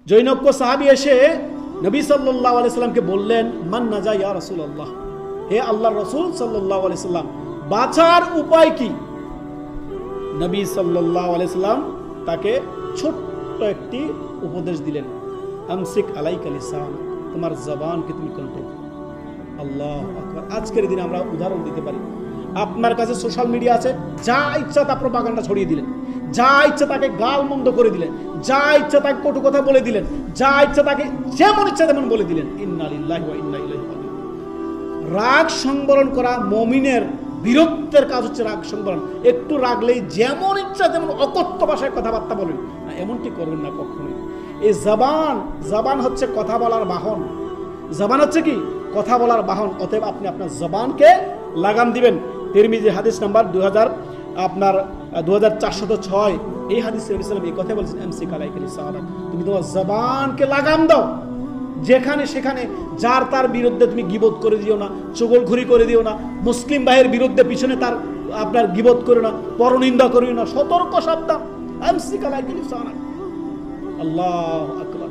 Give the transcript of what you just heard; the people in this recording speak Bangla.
জৈনব্য সাহাবী এসে নবী সাল্লাল্লাহু আলাইহি সাল্লামকে বললেন, মান নাজা ইয়া রাসূলুল্লাহ, হে আল্লাহর রাসূল সাল্লাল্লাহু আলাইহি সাল্লাম, বাঁচার উপায় কি? নবী সাল্লাল্লাহু আলাইহি সাল্লাম তাকে ছোট্ট একটি উপদেশ দিলেন, আমসিক আলাইকা লিসান, তোমার জবানকে তুমি কন্ট্রোল করো। আল্লাহু আকবার। আজকের দিনে আমরা উদাহরণ দিতে পারি, আপনার কাছে সোশ্যাল মিডিয়া আছে, যা ইচ্ছা তা প্রপাগান্ডা ছড়িয়ে দিলেন, যা ইচ্ছা তাকে গাল মন্দ করে দিলেন, যা ইচ্ছা তাকে কটু কথা বলে দিলেন, যা ইচ্ছা তাকে যেমন ইচ্ছা তেমন বলে দিলেন। ইন্না লিল্লাহি ওয়া ইন্না ইলাইহি রাজিউন। রাগ সংবরণ করা মুমিনের বীরত্বের কাজ হচ্ছে রাগ সংবরণ। একটু রাগলেই যেমন ইচ্ছা তেমন অকথ্য ভাষায় কথাবার্তা বলেন না, এমনটি করবেন না কখনোই। এই জবান হচ্ছে কথা বলার বাহন। জবান হচ্ছে কি? কথা বলার বাহন। অতএব আপনি আপনার জবানকে লাগাম দিবেন। তিরমিজি হাদিস নাম্বার 2406, এই হাদিসে নবী সাল্লাল্লাহু আলাইহি ওয়াসাল্লাম এই কথা বলেছেন, আমসিক আলাইকা লিসান, তুমি তোমার জবানকে লাগাম দাও। যেখানে সেখানে যার তার বিরুদ্ধে তুমি গীবত করে দিও না, চুগলখড়ি করে দিও না, মুসলিম ভাইয়ের বিরুদ্ধে পিছনে তার আপনার গীবত করো না, পরনিন্দা করিও না। সতর্ক সাবধান। আমসিক আলাইকা লিসান। আল্লাহু আকবার।